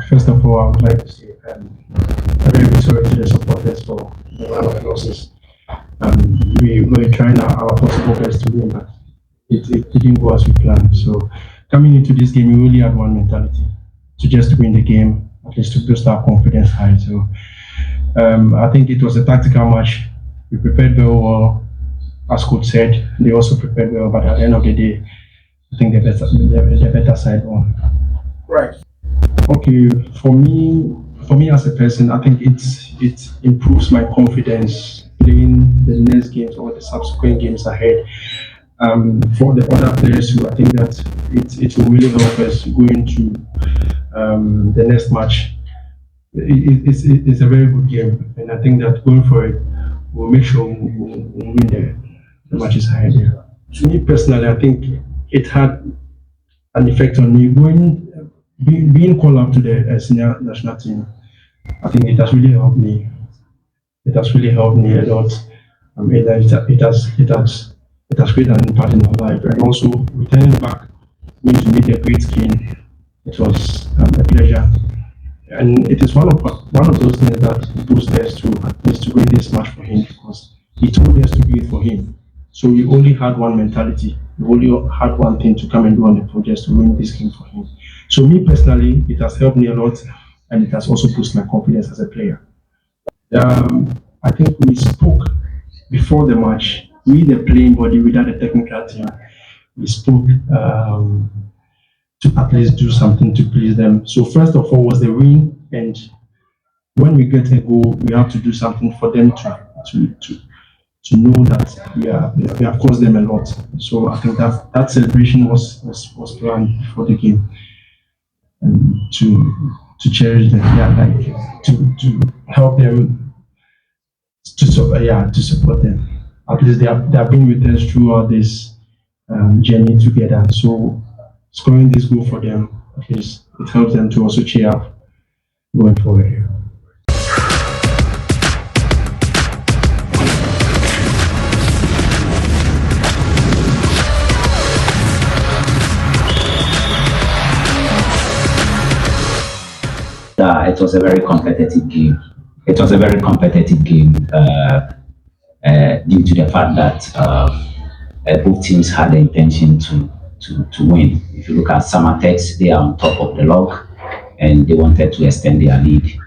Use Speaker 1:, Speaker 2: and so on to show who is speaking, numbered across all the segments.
Speaker 1: First of all, I would like to say a very big sorry to the supporters for the run of losses. We were trying our possible best to win, but it didn't go as we planned. So coming into this game, we really had one mentality, to just win the game, at least to boost our confidence high. So I think it was a tactical match. We prepared very well, as coach said. They also prepared well, but at the end of the day, I think the better side won.
Speaker 2: Right.
Speaker 1: Okay, for me as a person, I think it improves my confidence playing the next games or the subsequent games ahead. For the other players who, I think that it will really help us go into the next match. It's a very good game, and I think that going forward, we'll make sure we'll win the matches ahead. Yeah. To me personally, I think it had an effect on me being called up to the senior national team. I think it has really helped me. It has really helped me a lot. It has created an impact in my life, and also returning back means to meet a great king. It was a pleasure, and it is one of those things that boosts us to win this match for him, because he told us to do it for him. So we only had one mentality. We only had one thing to come and do on the project to win this game for him. So me personally, it has helped me a lot, and it has also boosted my confidence as a player. I think we spoke before the match. We, the playing body, without the technical team, we spoke to at least do something to please them. So first of all was the win, and when we get a goal, we have to do something for them to know that we have caused them a lot. So I think that celebration was planned before the game, and to cherish them, to help them, to support them. At least they have been with us throughout this journey together. So scoring this goal for them, at least it helps them to also cheer up going forward here.
Speaker 3: It was a very competitive game. It was a very competitive game due to the fact that both teams had the intention to win. If you look at Samatex, they are on top of the log, and they wanted to extend their lead.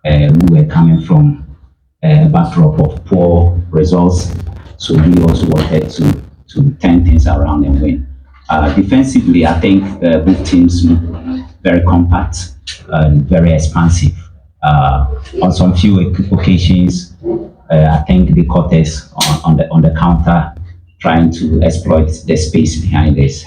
Speaker 3: We were coming from a backdrop of poor results, so we also wanted to turn things around and win. Defensively, I think both teams look very compact and very expansive. On some few occasions, I think they caught us on the counter, trying to exploit the space behind us.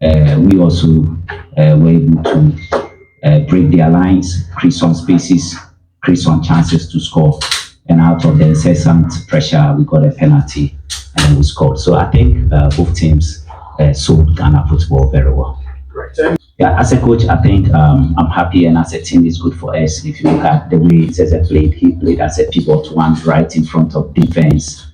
Speaker 3: We also were able to break their lines, create some spaces, create some chances to score. And out of the incessant pressure, we got a penalty and then we scored. So I think both teams sold Ghana football very well. Yeah, as a coach, I think I'm happy, and as a team, it's good for us. If you look at the way Zeze played, he played as a pivot one right in front of defense,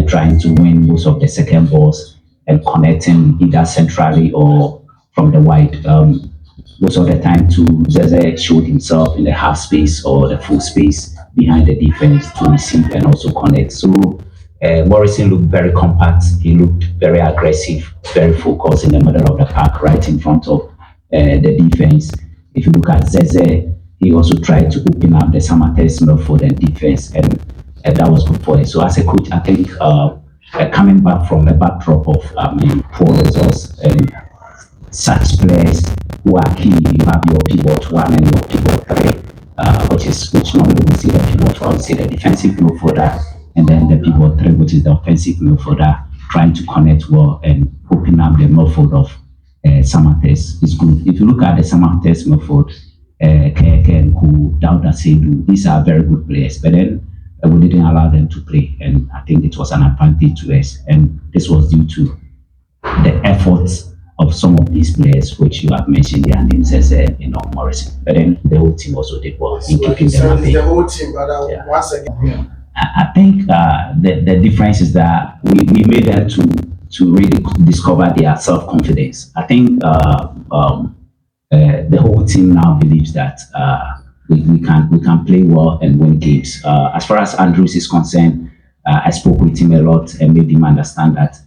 Speaker 3: trying to win most of the second balls and connecting either centrally or from the wide. Most of the time, Zeze showed himself in the half space or the full space behind the defense to receive and also connect. So Morrison looked very compact. He looked very aggressive, very focused in the middle of the park, right in front of the defense. If you look at Zeze, he also tried to open up the Samatex midfield and defense, and that was good for us. So as a coach, I think coming back from a backdrop of poor results and such players who are key, you have your pivot one and your pivot three, which normally we see the pivot one, we see the defensive midfielder, and then the pivot three, which is the offensive midfielder, trying to connect well and open up the midfield of Samatex is good. If you look at the Samatex midfield, Keke and Ku, Dauda Seydou, these are very good players, but then we didn't allow them to play, and I think it was an advantage to us, and this was due to the efforts of some of these players, which you have mentioned their names as Morrison, but then the whole team also did well in keeping them happy.
Speaker 2: The whole team, but once again,
Speaker 3: I think the difference is that we made them to really discover their self-confidence. I think the whole team now believes that we can play well and win games. As far as Andrews is concerned, I spoke with him a lot and made him understand that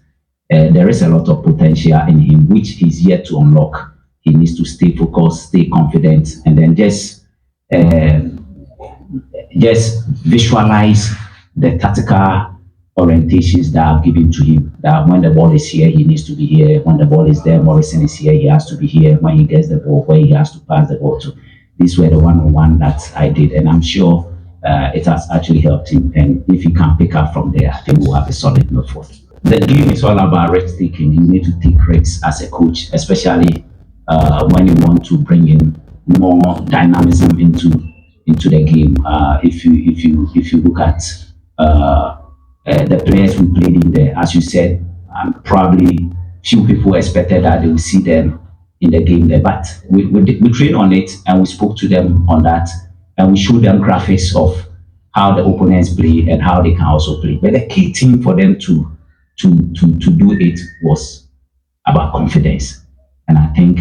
Speaker 3: there is a lot of potential in him, which he's yet to unlock. He needs to stay focused, stay confident, and then just visualize the tactical orientations that I've given to him. That when the ball is here, he needs to be here. When the ball is there, Morrison is here, he has to be here. When he gets the ball, where he has to pass the ball to. These were the one-on-one that I did, and I'm sure it has actually helped him. And if he can pick up from there, I think we'll have a solid note for him. The game is all about risk taking. You need to take risks as a coach, especially when you want to bring in more dynamism into the game. If you look at the players we played in there, as you said, probably few people expected that they will see them in the game there, but we trained on it and we spoke to them on that, and we showed them graphics of how the opponents play and how they can also play. But the key thing for them to do it was about confidence. And I think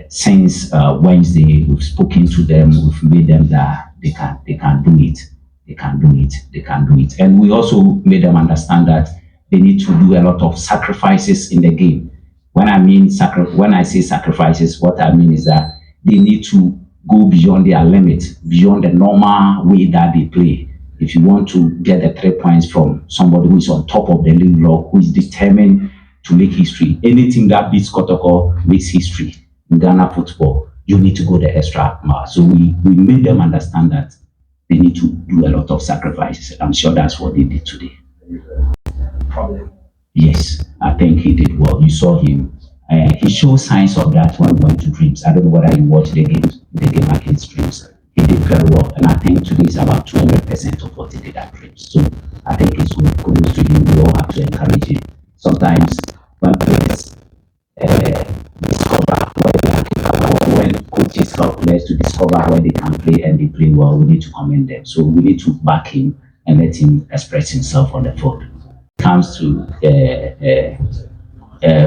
Speaker 3: since Wednesday, we've spoken to them, we've made them that they can do it. They can do it. And we also made them understand that they need to do a lot of sacrifices in the game. When I say sacrifices, what I mean is that they need to go beyond their limit, beyond the normal way that they play. If you want to get the 3 points from somebody who is on top of the league log, who is determined to make history, anything that beats Kotoko makes history in Ghana football, you need to go the extra mile. So we made them understand that they need to do a lot of sacrifices. I'm sure that's what they did today.
Speaker 2: Problem.
Speaker 3: Yes, I think he did well. You saw him. He showed signs of that when we went to Dreams. I don't know whether you watched the game against Dreams. He did very well, and I think today is about 200% of what he did at Dreams. So I think it's good. Kudos to him. We all have to encourage him. Sometimes when players discover where they are capable, when coaches help players to discover where they can play and they play well, we need to commend them. So we need to back him and let him express himself on the field. Comes to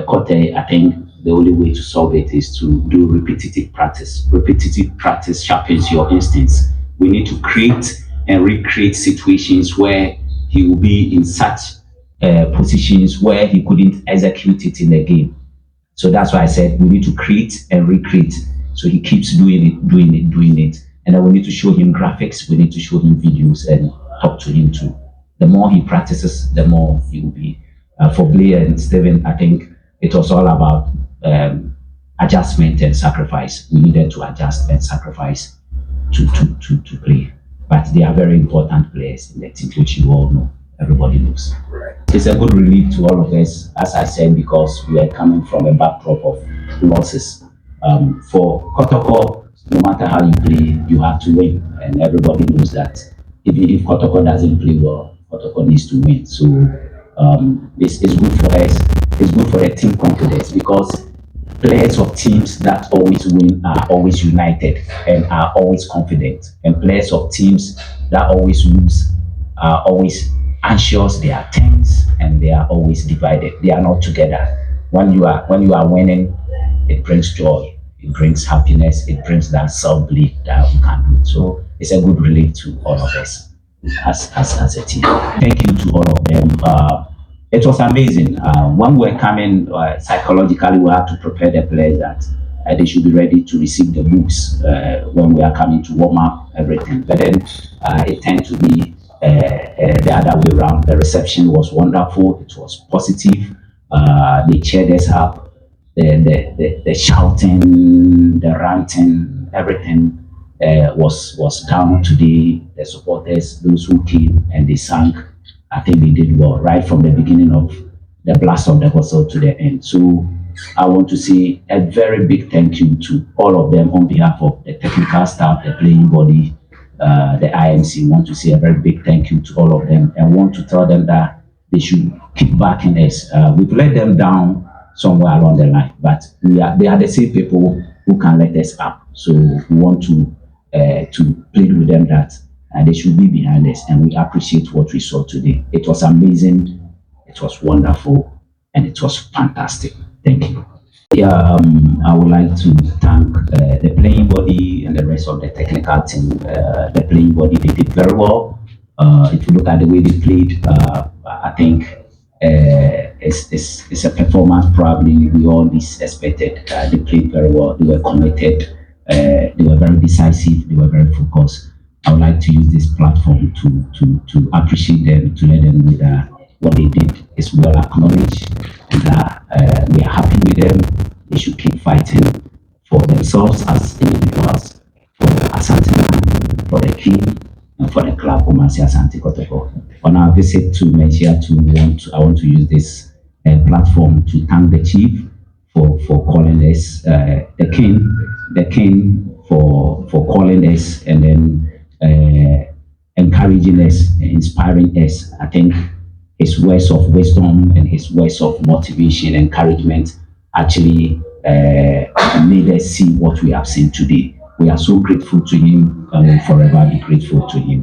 Speaker 3: Kote, I think the only way to solve it is to do repetitive practice. Repetitive practice sharpens your instincts. We need to create and recreate situations where he will be in such positions where he couldn't execute it in the game. So that's why I said we need to create and recreate. So he keeps doing it. And then we need to show him graphics, we need to show him videos and talk to him too. The more he practices, the more he will be. For Blay and Steven, I think it was all about adjustment and sacrifice. We needed to adjust and sacrifice to play. But they are very important players in the team, which you all know. Everybody knows.
Speaker 2: Right.
Speaker 3: It's a good relief to all of us, as I said, because we are coming from a backdrop of losses. For Kotoko, no matter how you play, you have to win. And everybody knows that even if Kotoko doesn't play well, Kotoko needs to win. So it's good for us. It's good for the team confidence, because players of teams that always win are always united and are always confident. And players of teams that always lose are always anxious, they are tense, and they are always divided. They are not together. When you are winning, it brings joy, it brings happiness, it brings that self-belief that we can do. So it's a good relief to all of us as a team. Thank you to all of them. It was amazing. When we're coming, psychologically, we have to prepare the players that they should be ready to receive the books when we are coming to warm up everything. But then it tends to be the other way around. The reception was wonderful. It was positive. They cheered us up. The shouting, the ranting, everything was down today. The supporters, those who came and they sang, I think they did well right from the beginning of the blast of the whistle to the end. So I want to say a very big thank you to all of them on behalf of the technical staff, the playing body, the IMC. Want to say a very big thank you to all of them, and want to tell them that they should keep backing us. We've let them down somewhere along the line, but they are the same people who can let us up. So we want to plead with them that they should be behind us, and we appreciate what we saw today. It was amazing, it was wonderful, and it was fantastic. Thank you. Yeah, I would like to thank the playing body and the rest of the technical team. The playing body, they did very well. If you look at the way they played, I think it's a performance probably we all expected. They played very well. They were committed. They were very decisive. They were very focused. I would like to use this platform to appreciate them, to let them know that what they did is well acknowledged, and that we are happy with them. They should keep fighting for themselves as individuals, for Asante, for the king, and for the club, Kumasi Asante Kotoko. On our visit to Nigeria, I want to use this platform to thank the chief for calling us, the king for calling us, and then encouraging us, inspiring us. I think his words of wisdom and his words of motivation, encouragement actually made us see what we have seen today. We are so grateful to him and will forever be grateful to him.